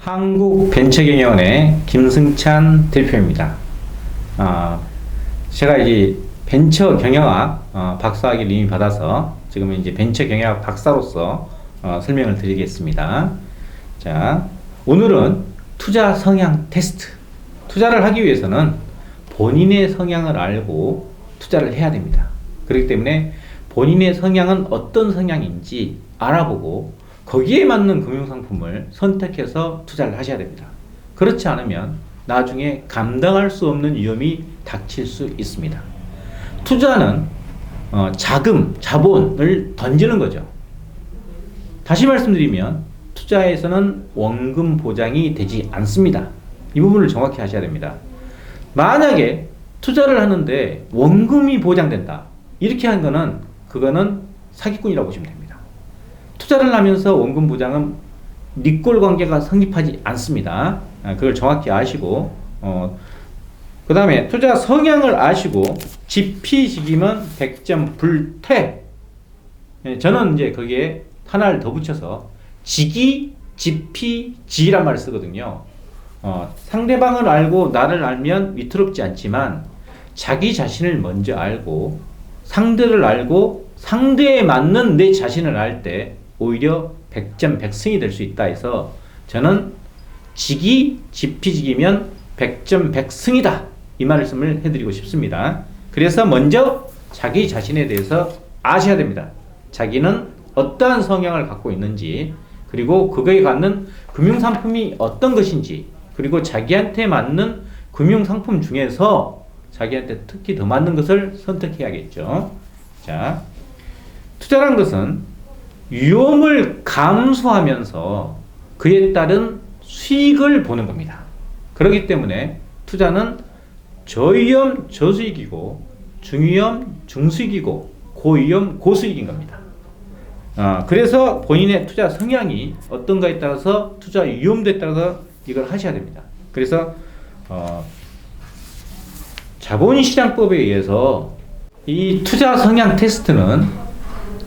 한국벤처경영원의 김승찬 대표입니다. 제가 이제 벤처경영학 박사학위를 이미 받아서 지금은 이제 벤처경영학 박사로서 설명을 드리겠습니다. 자, 오늘은 투자 성향 테스트. 투자를 하기 위해서는 본인의 성향을 알고 투자를 해야 됩니다. 그렇기 때문에 본인의 성향은 어떤 성향인지 알아보고 거기에 맞는 금융상품을 선택해서 투자를 하셔야 됩니다. 그렇지 않으면 나중에 감당할 수 없는 위험이 닥칠 수 있습니다. 투자는 자본을 던지는 거죠. 다시 말씀드리면 투자에서는 원금 보장이 되지 않습니다. 이 부분을 정확히 하셔야 됩니다. 만약에 투자를 하는데 원금이 보장된다. 이렇게 한 거는 그거는 사기꾼이라고 보시면 됩니다. 투자를 하면서 원금 보장은 니꼴 관계가 성립하지 않습니다. 그걸 정확히 아시고 그 다음에 투자 성향을 아시고 지피지기면 100점 불태. 저는 이제 거기에 하나를 더 붙여서 지기, 지피, 지란 말을 쓰거든요. 상대방을 알고 나를 알면 위태롭지 않지만 자기 자신을 먼저 알고 상대를 알고 상대에 맞는 내 자신을 알 때 오히려 100점 100승이 될 수 있다 해서 저는 지기, 지피지기면 100점 100승이다. 이 말씀을 해드리고 싶습니다. 그래서 먼저 자기 자신에 대해서 아셔야 됩니다. 자기는 어떠한 성향을 갖고 있는지, 그리고 그거에 갖는 금융상품이 어떤 것인지, 그리고 자기한테 맞는 금융상품 중에서 자기한테 특히 더 맞는 것을 선택해야겠죠. 자, 투자란 것은 위험을 감수하면서 그에 따른 수익을 보는 겁니다. 그렇기 때문에 투자는 저위험 저수익이고 중위험 중수익이고 고위험 고수익인 겁니다. 그래서 본인의 투자 성향이 어떤가에 따라서 투자 위험도에 따라서 이걸 하셔야 됩니다. 그래서 자본시장법에 의해서 이 투자 성향 테스트는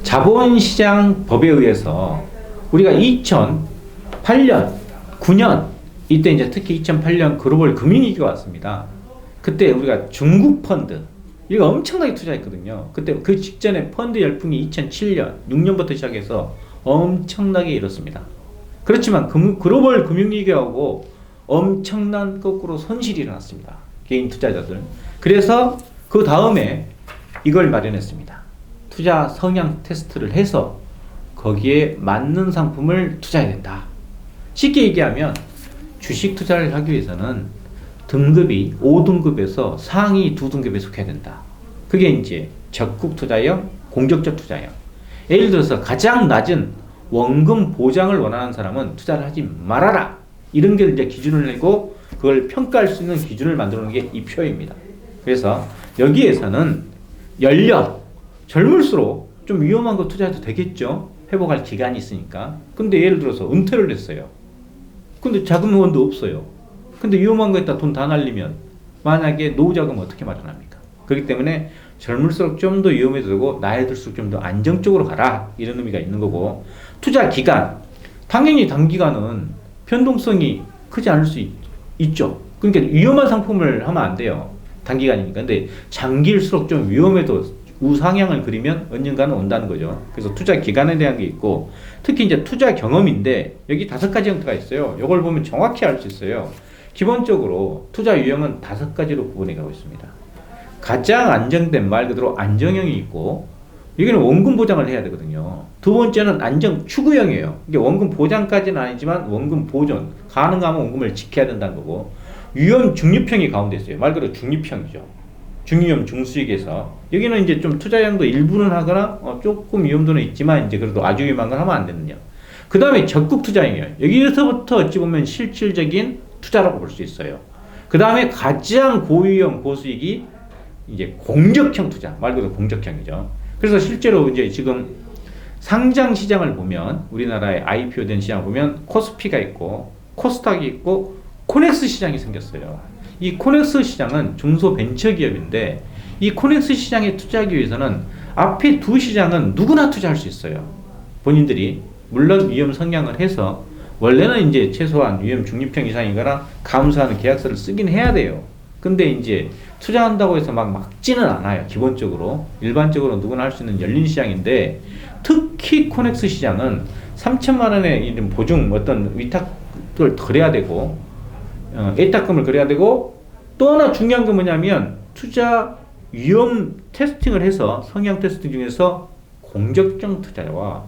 자본시장법에 의해서 우리가 2008년, 9년 이때 이제 특히 2008년 글로벌 금융위기가 왔습니다. 그때 우리가 중국 펀드 이거 엄청나게 투자했거든요. 그때 그 직전에 펀드 열풍이 2007년, 6년부터 시작해서 엄청나게 일었습니다. 그렇지만 글로벌 금융위기가 오고 엄청난 거꾸로 손실이 일어났습니다. 개인 투자자들. 그래서 그 다음에 이걸 마련했습니다. 투자 성향 테스트를 해서 거기에 맞는 상품을 투자해야 된다. 쉽게 얘기하면 주식 투자를 하기 위해서는 등급이 5등급에서 상위 2등급에 속해야 된다. 그게 이제 적극 투자형, 공격적 투자형. 예를 들어서 가장 낮은 원금 보장을 원하는 사람은 투자를 하지 말아라. 이런 게 이제 기준을 내고 그걸 평가할 수 있는 기준을 만들어 놓은 게 이 표입니다. 그래서 여기에서는 젊을수록 좀 위험한 거 투자해도 되겠죠. 회복할 기간이 있으니까. 근데 예를 들어서 은퇴를 했어요. 근데 자금원도 없어요. 근데 위험한 거에다 돈 다 날리면 만약에 노후자금 어떻게 마련합니까? 그렇기 때문에 젊을수록 좀 더 위험해도 되고 나이 들수록 좀 더 안정적으로 가라. 이런 의미가 있는 거고, 투자 기간 당연히 단기간은 변동성이 크지 않을 수 있죠. 그러니까 위험한 상품을 하면 안 돼요. 단기간이니까. 근데 장기일수록 좀 위험해도 우상향을 그리면 언젠가는 온다는 거죠. 그래서 투자 기간에 대한 게 있고, 특히 이제 투자 경험인데 여기 5가지 형태가 있어요. 이걸 보면 정확히 알 수 있어요. 기본적으로 투자 유형은 5가지로 구분해 가고 있습니다. 가장 안정된, 말 그대로 안정형이 있고, 여기는 원금 보장을 해야 되거든요. 두 번째는 안정 추구형이에요. 이게 원금 보장까지는 아니지만 원금 보존, 가능하면 원금을 지켜야 된다는 거고, 위험 중립형이 가운데 있어요. 말 그대로 중립형이죠. 중위험 중수익에서 여기는 이제 좀 투자량도 일부는 하거나 조금 위험도는 있지만 이제 그래도 아주 위험한 건 하면 안 되느냐. 그 다음에 적극 투자형이에요. 여기서부터 어찌 보면 실질적인 투자라고 볼 수 있어요. 그 다음에 가장 고위험 고수익이 이제 공적형 투자, 말 그대로 공적형이죠. 그래서 실제로 이제 지금 상장 시장을 보면 우리나라의 IPO 된 시장을 보면 코스피가 있고 코스닥이 있고 코넥스 시장이 생겼어요. 이 코넥스 시장은 중소벤처기업인데 이 코넥스 시장에 투자하기 위해서는 앞에 두 시장은 누구나 투자할 수 있어요. 본인들이 물론 위험 성향을 해서 원래는 이제 최소한 위험 중립형 이상이거나 감소하는 계약서를 쓰긴 해야 돼요. 근데 이제 투자한다고 해서 막 막지는 않아요. 기본적으로. 일반적으로 누구나 할 수 있는 열린 시장인데, 특히 코넥스 시장은 3천만 원의 이런 보증 어떤 위탁을 거래야 되고, 예탁금을 거래야 되고, 또 하나 중요한 건 뭐냐면 투자 위험 테스팅을 해서 성향 테스팅 중에서 공적형 투자와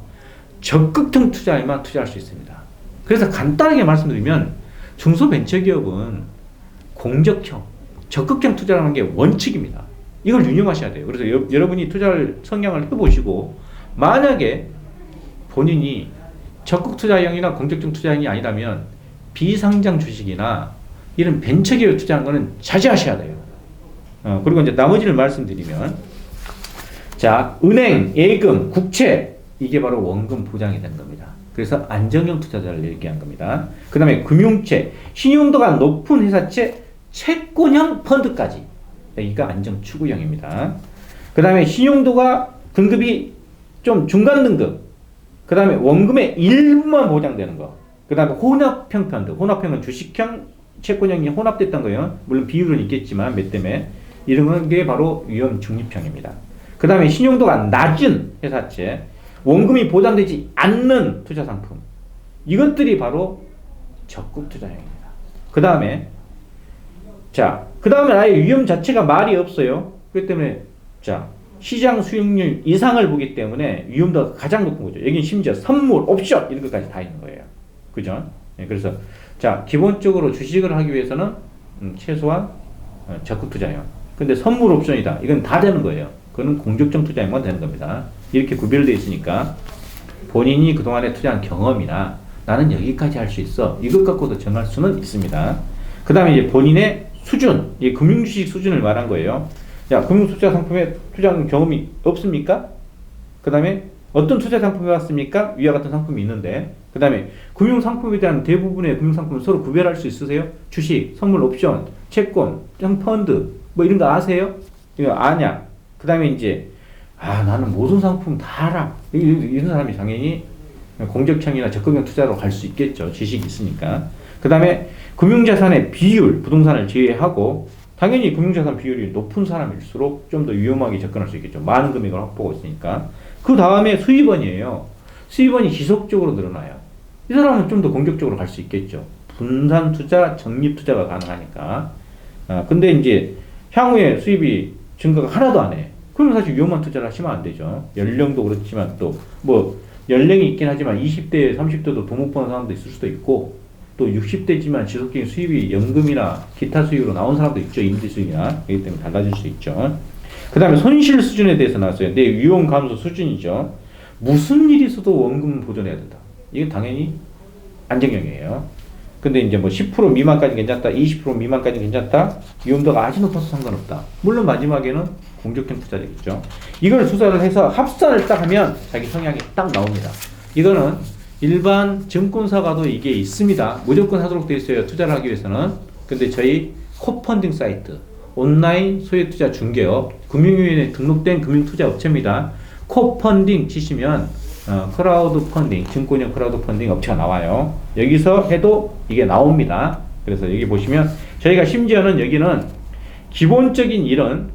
적극형 투자에만 투자할 수 있습니다. 그래서 간단하게 말씀드리면 중소벤처기업은 공적형, 적극형 투자라는 게 원칙입니다. 이걸 유념하셔야 돼요. 그래서 여러분이 투자를 성향을 해보시고, 만약에 본인이 적극 투자형이나 공적형 투자형이 아니라면 비상장 주식이나 이런 벤처기업에 투자하는 거는 자제하셔야 돼요. 그리고 이제 나머지를 말씀드리면, 자, 은행, 예금, 국채, 이게 바로 원금 보장이 된 겁니다. 그래서 안정형 투자자를 얘기한 겁니다. 그 다음에 금융채, 신용도가 높은 회사채, 채권형 펀드까지, 여기가 안정 추구형입니다. 그 다음에 신용도가 등급이 좀 중간 등급, 그 다음에 원금의 일부만 보장되는 거, 그 다음에 혼합형 펀드, 혼합형은 주식형, 채권형이 혼합됐던 거예요. 물론 비율은 있겠지만 몇 대매, 이런 게 바로 위험 중립형입니다. 그 다음에 신용도가 낮은 회사채, 원금이 보장되지 않는 투자 상품, 이것들이 바로 적극 투자형입니다. 그 다음에 아예 위험 자체가 말이 없어요. 그렇기 때문에 시장 수익률 이상을 보기 때문에 위험도가 가장 높은 거죠. 여기는 심지어 선물, 옵션 이런 것까지 다 있는 거예요. 그죠? 그래서 기본적으로 주식을 하기 위해서는 최소한 적극 투자형. 근데 선물 옵션이다, 이건 다 되는 거예요. 그거는 공적적 투자형만 되는 겁니다. 이렇게 구별되어 있으니까 본인이 그동안에 투자한 경험이나 나는 여기까지 할 수 있어, 이것 갖고도 정할 수는 있습니다. 그 다음에 이제 본인의 수준, 이 금융주식 수준을 말한 거예요. 금융투자 상품에 투자한 경험이 없습니까? 그 다음에 어떤 투자 상품이 왔습니까? 위와 같은 상품이 있는데, 그 다음에 금융상품에 대한 대부분의 금융상품을 서로 구별할 수 있으세요? 주식, 선물, 옵션, 채권, 펀드, 뭐 이런 거 아세요? 이거 아냐? 그 다음에 이제 나는 모든 상품 다 알아, 이런 사람이 당연히 공적형이나 적극형 투자로 갈 수 있겠죠. 지식이 있으니까. 그 다음에 금융자산의 비율, 부동산을 제외하고, 당연히 금융자산 비율이 높은 사람일수록 좀 더 위험하게 접근할 수 있겠죠. 많은 금액을 확보하고 있으니까. 그 다음에 수입원이에요. 수입원이 지속적으로 늘어나요. 이 사람은 좀 더 공격적으로 갈 수 있겠죠. 분산 투자, 적립 투자가 가능하니까. 근데 이제 향후에 수입이 증가가 하나도 안 해. 그러면 사실 위험한 투자를 하시면 안 되죠. 연령도 그렇지만 또 연령이 있긴 하지만 20대, 30대도 돈 못 버는 사람도 있을 수도 있고, 또 60대지만 지속적인 수입이 연금이나 기타 수입으로 나온 사람도 있죠. 임대 수입이나. 그렇기 때문에 달라질 수 있죠. 그 다음에 손실 수준에 대해서 나왔어요. 내 위험 감소 수준이죠. 무슨 일이 있어도 원금은 보존해야 된다. 이게 당연히 안정형이에요. 근데 이제 10% 미만까지 괜찮다, 20% 미만까지 괜찮다, 위험도가 아주 높아서 상관없다. 물론 마지막에는 공적형 투자되겠죠. 이걸 조사를 해서 합산을 딱 하면 자기 성향이 딱 나옵니다. 이거는 일반 증권사가도 이게 있습니다. 무조건 하도록 되어 있어요. 투자를 하기 위해서는. 근데 저희 코펀딩 사이트, 온라인 소액투자 중개업, 금융위원회에 등록된 금융투자업체입니다. 코펀딩 치시면 크라우드 펀딩, 증권형 크라우드 펀딩 업체가 나와요. 여기서 해도 이게 나옵니다. 그래서 여기 보시면 저희가 심지어는 여기는 기본적인 이런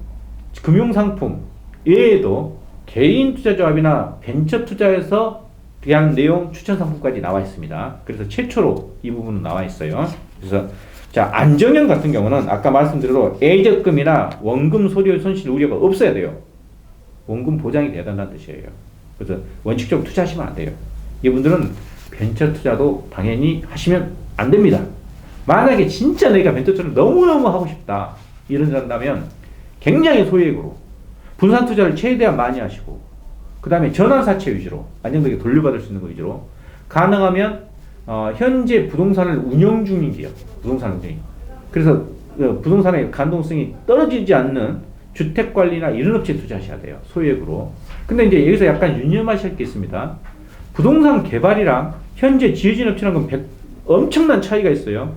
금융상품 외에도 개인 투자조합이나 벤처 투자에서 대한 내용 추천 상품까지 나와 있습니다. 그래서 최초로 이 부분은 나와 있어요. 그래서 안정형 같은 경우는 아까 말씀드린 예적금이나 원금 소료 손실 우려가 없어야 돼요. 원금 보장이 돼야 된다는 뜻이에요. 그래서 원칙적으로 투자하시면 안 돼요. 이분들은 벤처 투자도 당연히 하시면 안 됩니다. 만약에 진짜 내가 벤처 투자를 너무너무 하고 싶다, 이런다면 굉장히 소액으로 분산 투자를 최대한 많이 하시고, 그 다음에 전환사채 위주로 안정되게 돌려받을 수 있는 거 위주로, 가능하면 현재 부동산을 운영 중인 기업, 부동산 운영이, 그래서 부동산의 간동성이 떨어지지 않는 주택관리나 이런 업체에 투자하셔야 돼요. 소액으로. 근데 이제 여기서 약간 유념하실 게 있습니다. 부동산 개발이랑 현재 지어진 업체랑 엄청난 차이가 있어요.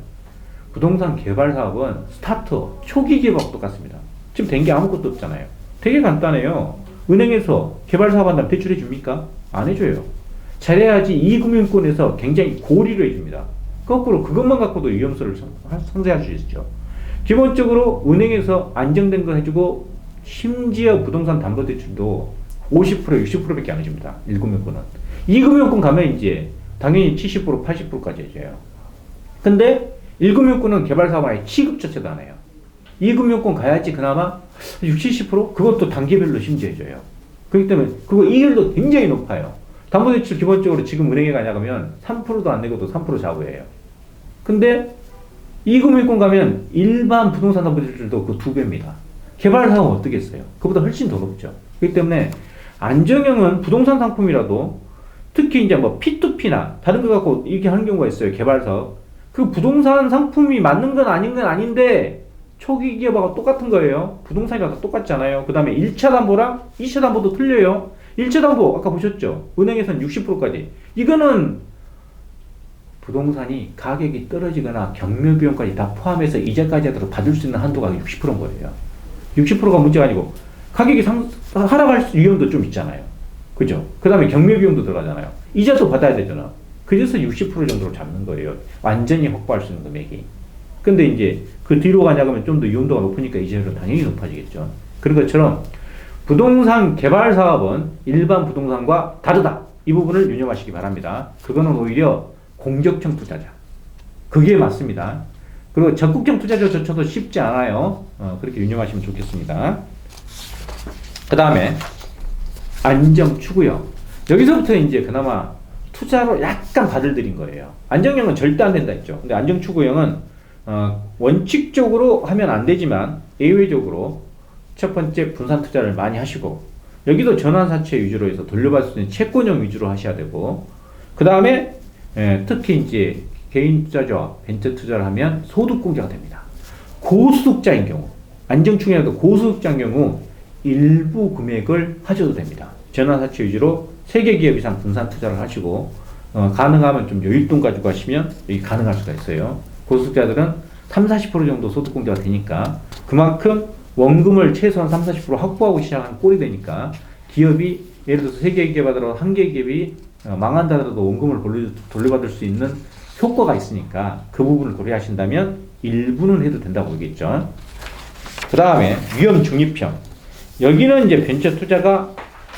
부동산 개발 사업은 스타트업, 초기 개발과 똑같습니다. 지금 된 게 아무것도 없잖아요. 되게 간단해요. 은행에서 개발 사업 한다면 대출해 줍니까? 안 해줘요. 잘해야지 이금융권에서 굉장히 고리를 해줍니다. 거꾸로 그것만 갖고도 위험수를 상쇄할 수 있죠. 기본적으로 은행에서 안정된 거 해주고 심지어 부동산 담보대출도 50% 60%밖에 안 해줍니다. 1금융권은. 2금융권 가면 이제 당연히 70% 80%까지 해줘요. 근데 1금융권은 개발사업 아예 취급조차도 안 해요. 2금융권 가야지 그나마 60, 70% 그것도 단계별로 심지어 해줘요. 그렇기 때문에 그거 이율도 굉장히 높아요. 담보대출 기본적으로 지금 은행에 가냐 그러면 3%도 안 내고도 3% 자부해요. 근데 2금융권 가면 일반 부동산 담보대출도 그 2배입니다. 개발사업은 어떻겠어요? 그보다 훨씬 더 높죠. 그렇기 때문에 안정형은 부동산 상품이라도 특히 이제 뭐 P2P나 다른 거 갖고 이렇게 하는 경우가 있어요. 개발사업. 그 부동산 상품이 맞는 건 아닌 건 아닌데 초기 기업하고 똑같은 거예요. 부동산이랑 다 똑같잖아요. 그 다음에 1차 담보랑 2차 담보도 틀려요. 1차 담보 아까 보셨죠? 은행에서는 60%까지. 이거는 부동산이 가격이 떨어지거나 경매비용까지 다 포함해서 이자까지 하도록 받을 수 있는 한도가 60%인 거예요. 60%가 문제가 아니고 가격이 하락할 위험도 좀 있잖아요. 그죠? 그 다음에 경매비용도 들어가잖아요. 이자도 받아야 되잖아. 그래서 60% 정도로 잡는 거예요. 완전히 확보할 수 있는 금액이. 근데 이제 그 뒤로 가냐 그러면 좀 더 위험도가 높으니까 이자율은 당연히 높아지겠죠. 그런 것처럼 부동산 개발 사업은 일반 부동산과 다르다. 이 부분을 유념하시기 바랍니다. 그거는 오히려 공적형 투자자. 그게 맞습니다. 그리고 적극형 투자자조차도 쉽지 않아요. 그렇게 유념하시면 좋겠습니다. 그 다음에 안정 추구형. 여기서부터 이제 그나마 투자로 약간 바들들인 거예요. 안정형은 절대 안 된다 했죠. 근데 안정 추구형은 원칙적으로 하면 안 되지만 예외적으로 첫 번째 분산 투자를 많이 하시고 여기도 전환사채 위주로 해서 돌려받을 수 있는 채권형 위주로 하셔야 되고 그 다음에 특히 이제 개인 투자자와 벤처 투자를 하면 소득공제가 됩니다. 고소득자인 경우 안정충이라도 고소득자인 경우 일부 금액을 하셔도 됩니다. 전환사채 위주로 3개 기업 이상 분산 투자를 하시고 가능하면 좀 여윳돈 가지고 하시면 여기 가능할 수가 있어요. 고소득자들은 30, 40% 정도 소득공제가 되니까 그만큼 원금을 최소한 30, 40% 확보하고 시작한 꼴이 되니까 기업이 예를 들어서 3개 기업 하더라도 1개 기업이 망한다 하더라도 원금을 돌려받을 수 있는 효과가 있으니까 그 부분을 고려하신다면 일부는 해도 된다고 보겠죠. 그 다음에 위험 중립형. 여기는 이제 벤처 투자가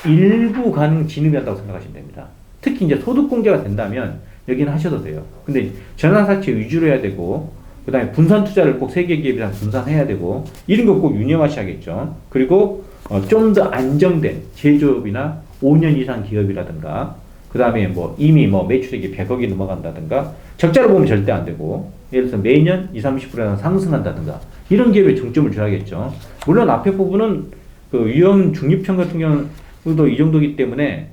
일부 가능 진입한다고 생각하시면 됩니다. 특히 이제 소득공제가 된다면 여기는 하셔도 돼요. 근데 전환사채 위주로 해야 되고 그 다음에 분산 투자를 꼭 3개 기업이랑 분산해야 되고 이런 거 꼭 유념하셔야겠죠. 그리고 좀 더 안정된 제조업이나 5년 이상 기업이라든가 그 다음에 뭐 이미 뭐 매출액이 100억이 넘어간다든가 적자로 보면 절대 안 되고 예를 들어서 매년 20, 30% 상승한다든가 이런 기업에 중점을 줘야겠죠. 물론 앞에 부분은 그 위험 중립형 같은 경우도 이 정도이기 때문에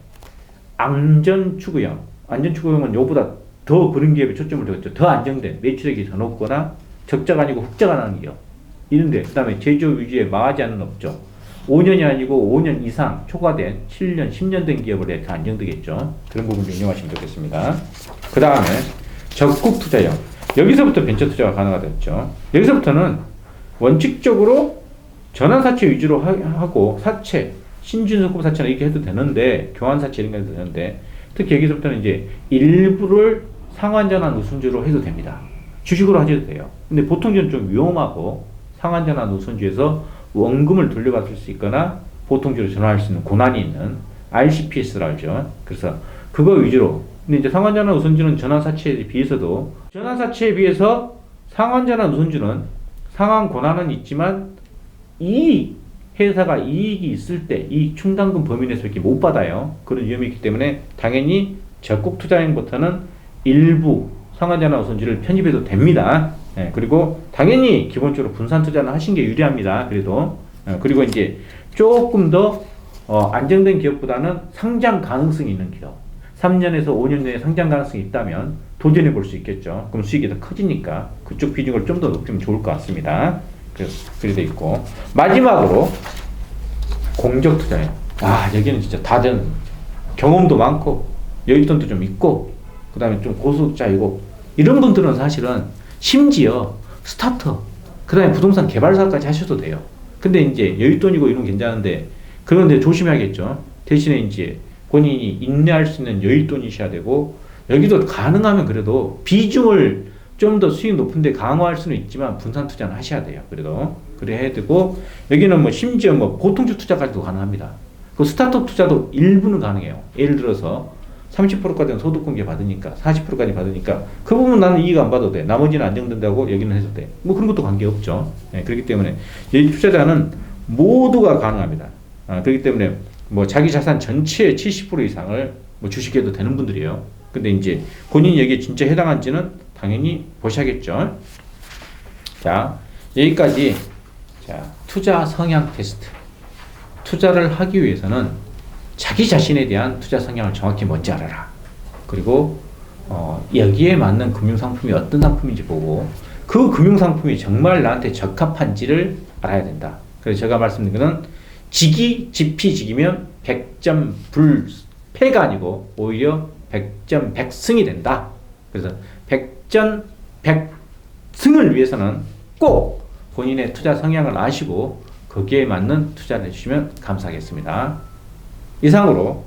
안전추구형 안전추구형은 요보다 더 그런 기업에 초점을 두었죠. 더 안정된 매출액이 더 높거나 적자가 아니고 흑자가 나는 기업 이런데 그 다음에 제조업 위주에 망하지 않는 업종 5년이 아니고 5년 이상 초과된 7년 10년 된 기업을 해야 더 안정되겠죠. 그런 부분 유념하시면 좋겠습니다. 그 다음에 적극 투자형 여기서부터 벤처 투자가 가능하겠죠. 여기서부터는 원칙적으로 전환사채 위주로 하고 사채 신준소금 사채나 이렇게 해도 되는데 교환사채 이런 거 해도 되는데 특히 여기서부터는 이제 일부를 상환전환 우선주로 해도 됩니다. 주식으로 하셔도 돼요. 근데 보통 좀 위험하고 상환전환 우선주에서 원금을 돌려받을 수 있거나 보통주로 전환할 수 있는 고난이 있는 RCPS라 하죠. 그래서 그거 위주로. 근데 이제 상환전환 우선주는 전환사채에 비해서도 전환사채에 비해서 상환전환 우선주는 상환 고난은 있지만 회사가 이익이 있을 때 이익 충당금 범위 내에서 이렇게 못 받아요. 그런 위험이 있기 때문에 당연히 적극 투자형부터는 일부 상환전환 우선주를 편입해도 됩니다. 그리고 당연히 기본적으로 분산 투자는 하신 게 유리합니다. 그래도 그리고 이제 조금 더 안정된 기업보다는 상장 가능성이 있는 기업 3년에서 5년 내에 상장 가능성이 있다면 도전해 볼 수 있겠죠. 그럼 수익이 더 커지니까 그쪽 비중을 좀 더 높이면 좋을 것 같습니다. 그래 돼 있고 마지막으로 공적 투자예요. 여기는 진짜 다른 경험도 많고 여윳돈도 좀 있고 그 다음에 좀 고소득자이고 이런 분들은 사실은 심지어 스타트업 그 다음에 부동산 개발사까지 하셔도 돼요. 근데 이제 여윳돈이고 이런 건 괜찮은데 그런데 조심해야겠죠. 대신에 이제 본인이 인내할 수 있는 여윳돈이 있어야 되고, 여기도 가능하면 그래도 비중을 좀 더 수익 높은데 강화할 수는 있지만 분산 투자는 하셔야 돼요. 그래도 그래 해야 되고, 여기는 뭐 심지어 뭐 보통주 투자까지도 가능합니다. 그 스타트업 투자도 일부는 가능해요. 예를 들어서 30%까지는 소득 공개 받으니까 40%까지 받으니까 그 부분 나는 이익 안 받아도 돼. 나머지는 안정된다고 여기는 해도 돼. 뭐 그런 것도 관계없죠. 네, 그렇기 때문에 이 투자자는 모두가 가능합니다. 그렇기 때문에 뭐 자기 자산 전체의 70% 이상을 뭐 주식해도 되는 분들이에요. 근데 이제 본인이 여기에 진짜 해당한지는 당연히 보셔야겠죠. 자, 여기까지. 자, 투자 성향 테스트. 투자를 하기 위해서는 자기 자신에 대한 투자 성향을 정확히 뭔지 알아라. 그리고 여기에 맞는 금융상품이 어떤 상품인지 보고 그 금융상품이 정말 나한테 적합한지를 알아야 된다. 그래서 제가 말씀드린 것은 지피지기면 100점 불패가 아니고 오히려 100점 100승이 된다. 그래서 100점 100승을 위해서는 꼭 본인의 투자 성향을 아시고 거기에 맞는 투자를 해주시면 감사하겠습니다. 이상으로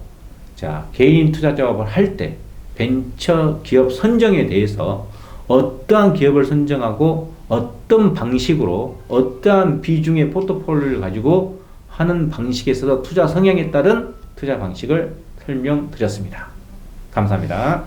자, 개인 투자 작업을 할 때 벤처 기업 선정에 대해서 어떠한 기업을 선정하고 어떤 방식으로 어떠한 비중의 포트폴리오를 가지고 하는 방식에서 투자 성향에 따른 투자 방식을 설명드렸습니다. 감사합니다.